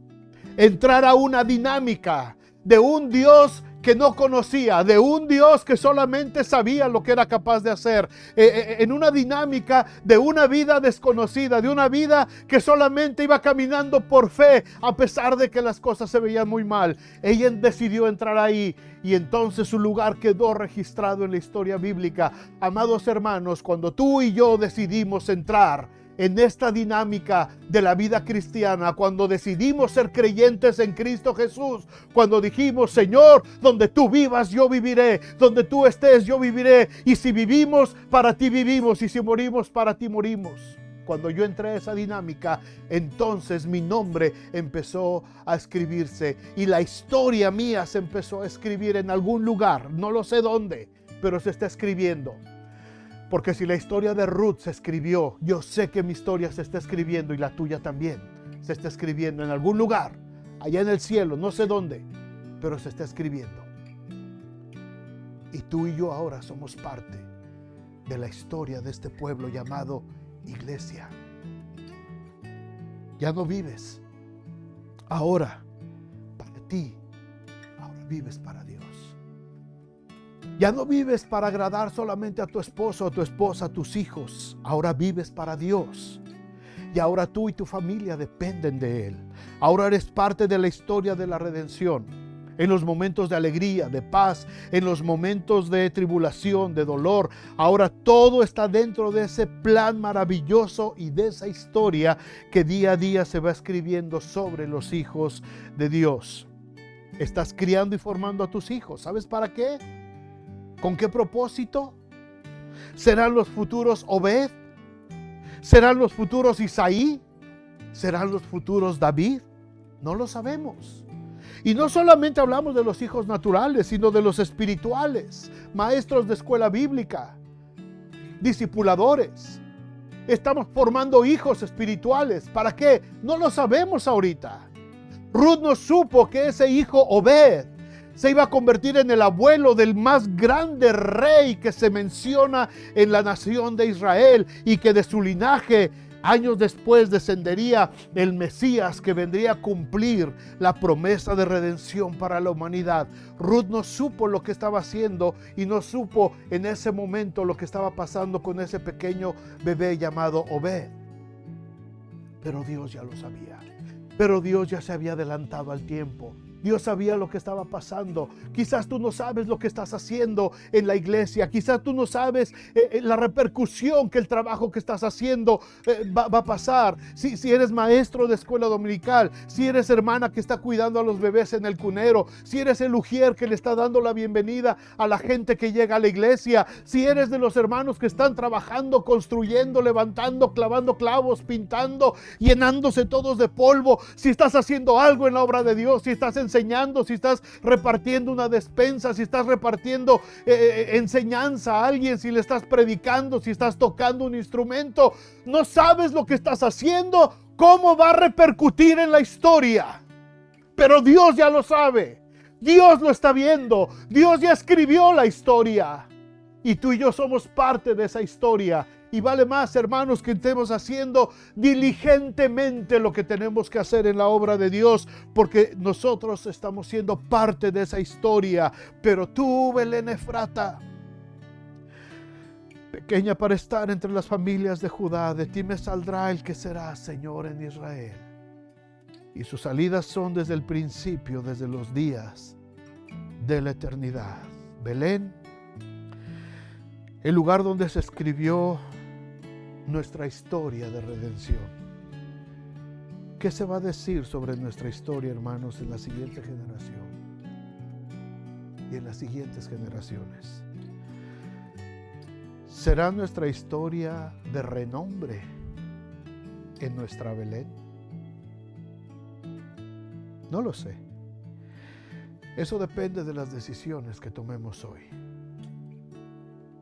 entrar a una dinámica de un Dios que no conocía, de un Dios que solamente sabía lo que era capaz de hacer, en una dinámica de una vida desconocida, de una vida que solamente iba caminando por fe, a pesar de que las cosas se veían muy mal. Ella decidió entrar ahí y entonces su lugar quedó registrado en la historia bíblica. Amados hermanos, cuando tú y yo decidimos entrar en esta dinámica de la vida cristiana, cuando decidimos ser creyentes en Cristo Jesús, cuando dijimos: Señor, donde tú vivas yo viviré, donde tú estés yo viviré, y si vivimos, para ti vivimos, y si morimos, para ti morimos. Cuando yo entré a esa dinámica, entonces mi nombre empezó a escribirse y la historia mía se empezó a escribir en algún lugar, no lo sé dónde, pero se está escribiendo. Porque si la historia de Ruth se escribió, yo sé que mi historia se está escribiendo y la tuya también se está escribiendo en algún lugar, allá en el cielo, no sé dónde, pero se está escribiendo. Y tú y yo ahora somos parte de la historia de este pueblo llamado iglesia. Ya no vives ahora para ti, ahora vives para Dios. Ya no vives para agradar solamente a tu esposo, a tu esposa, a tus hijos. Ahora vives para Dios. Y ahora tú y tu familia dependen de Él. Ahora eres parte de la historia de la redención. En los momentos de alegría, de paz, en los momentos de tribulación, de dolor. Ahora todo está dentro de ese plan maravilloso y de esa historia que día a día se va escribiendo sobre los hijos de Dios. Estás criando y formando a tus hijos. ¿Sabes para qué? ¿Con qué propósito? ¿Serán los futuros Obed? ¿Serán los futuros Isaí? ¿Serán los futuros David? No lo sabemos. Y no solamente hablamos de los hijos naturales, sino de los espirituales, maestros de escuela bíblica, discipuladores. Estamos formando hijos espirituales. ¿Para qué? No lo sabemos ahorita. Ruth no supo que ese hijo Obed se iba a convertir en el abuelo del más grande rey que se menciona en la nación de Israel, y que de su linaje años después descendería el Mesías que vendría a cumplir la promesa de redención para la humanidad. Ruth no supo lo que estaba haciendo y no supo en ese momento lo que estaba pasando con ese pequeño bebé llamado Obed. Pero Dios ya lo sabía. Pero Dios ya se había adelantado al tiempo. Dios sabía lo que estaba pasando. Quizás tú no sabes lo que estás haciendo en la iglesia. Quizás tú no sabes la repercusión que el trabajo que estás haciendo va a pasar. Si eres maestro de escuela dominical, si eres hermana que está cuidando a los bebés en el cunero, si eres el ujier que le está dando la bienvenida a la gente que llega a la iglesia, si eres de los hermanos que están trabajando, construyendo, levantando, clavando clavos, pintando, llenándose todos de polvo, si estás haciendo algo en la obra de Dios, si estás enseñando, si estás repartiendo una despensa, si estás repartiendo enseñanza a alguien, si le estás predicando, si estás tocando un instrumento, no sabes lo que estás haciendo, cómo va a repercutir en la historia. Pero Dios ya lo sabe, Dios lo está viendo, Dios ya escribió la historia y tú y yo somos parte de esa historia. Y vale más, hermanos, que estemos haciendo diligentemente lo que tenemos que hacer en la obra de Dios, porque nosotros estamos siendo parte de esa historia. Pero tú, Belén Efrata, pequeña para estar entre las familias de Judá, de ti me saldrá el que será Señor en Israel. Y sus salidas son desde el principio, desde los días de la eternidad. Belén, el lugar donde se escribió nuestra historia de redención. ¿Qué se va a decir sobre nuestra historia, hermanos, en la siguiente generación y en las siguientes generaciones? ¿Será nuestra historia de renombre en nuestra Belén? No lo sé. Eso depende de las decisiones que tomemos hoy.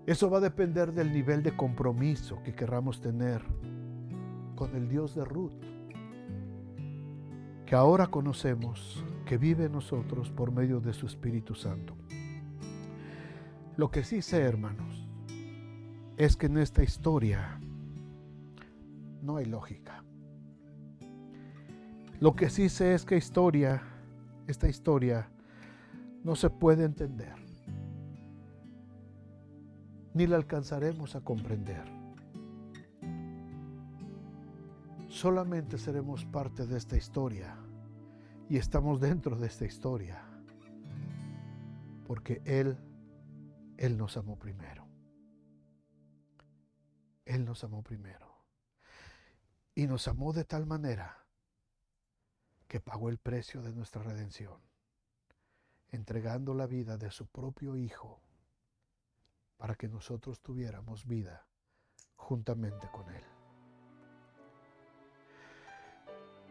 Eso va a depender del nivel de compromiso que querramos tener con el Dios de Ruth, que que ahora conocemos, que vive en nosotros por medio de su Espíritu Santo. Lo que sí sé, hermanos, es que en esta historia no hay lógica. Lo que sí sé es que esta historia no se puede entender, ni la alcanzaremos a comprender. Solamente seremos parte de esta historia y estamos dentro de esta historia porque Él nos amó primero. Él nos amó primero. Y nos amó de tal manera que pagó el precio de nuestra redención, entregando la vida de su propio Hijo para que nosotros tuviéramos vida juntamente con Él.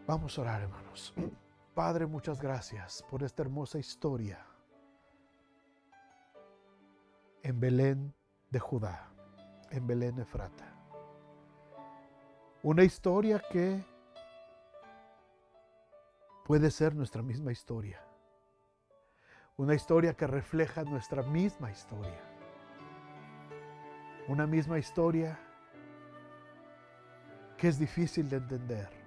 Vamos a orar, hermanos. Padre, muchas gracias por esta hermosa historia en Belén de Judá, en Belén Efrata. Una historia que puede ser nuestra misma historia. Una historia que refleja nuestra misma historia. Una misma historia que es difícil de entender.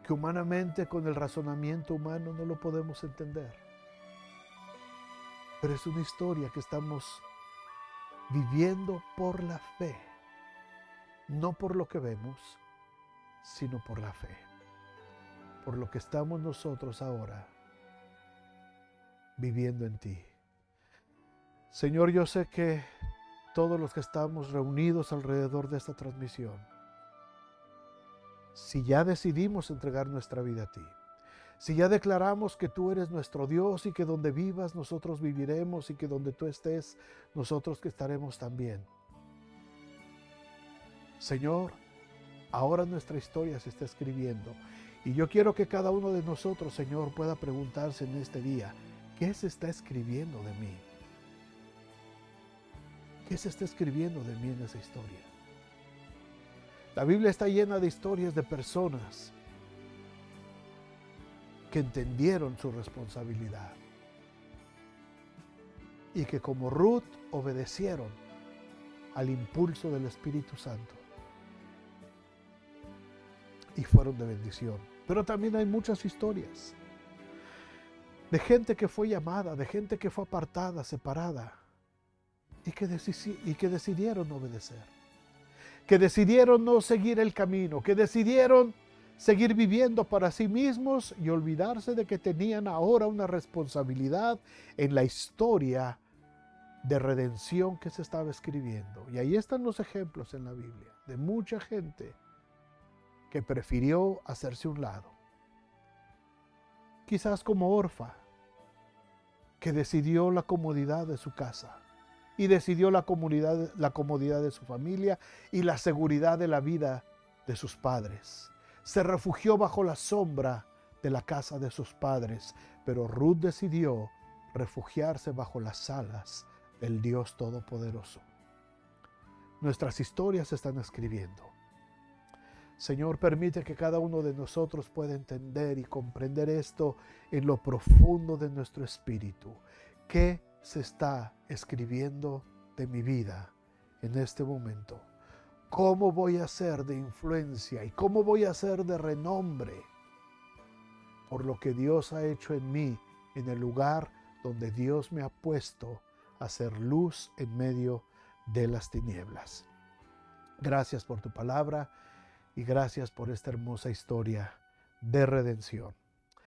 Que humanamente, con el razonamiento humano, no lo podemos entender. Pero es una historia que estamos viviendo por la fe. No por lo que vemos, sino por la fe. Por lo que estamos nosotros ahora viviendo en ti. Señor, yo sé que todos los que estamos reunidos alrededor de esta transmisión, si ya decidimos entregar nuestra vida a ti, si ya declaramos que tú eres nuestro Dios y que donde vivas nosotros viviremos y que donde tú estés nosotros que estaremos también. Señor, ahora nuestra historia se está escribiendo y yo quiero que cada uno de nosotros, Señor, pueda preguntarse en este día, ¿qué se está escribiendo de mí? ¿Qué se está escribiendo de mí en esa historia? La Biblia está llena de historias de personas que entendieron su responsabilidad y que como Ruth obedecieron al impulso del Espíritu Santo y fueron de bendición. Pero también hay muchas historias de gente que fue llamada, de gente que fue apartada, separada y que decidieron obedecer, que decidieron no seguir el camino, que decidieron seguir viviendo para sí mismos y olvidarse de que tenían ahora una responsabilidad en la historia de redención que se estaba escribiendo. Y ahí están los ejemplos en la Biblia de mucha gente que prefirió hacerse un lado. Quizás como Orfa, que decidió la comodidad de su casa y decidió la comodidad de su familia y la seguridad de la vida de sus padres. Se refugió bajo la sombra de la casa de sus padres, pero Ruth decidió refugiarse bajo las alas del Dios Todopoderoso. Nuestras historias se están escribiendo. Señor, permite que cada uno de nosotros pueda entender y comprender esto en lo profundo de nuestro espíritu. ¿Qué se está escribiendo de mi vida en este momento? ¿Cómo voy a ser de influencia y cómo voy a ser de renombre por lo que Dios ha hecho en mí, en el lugar donde Dios me ha puesto a ser luz en medio de las tinieblas? Gracias por tu palabra y gracias por esta hermosa historia de redención.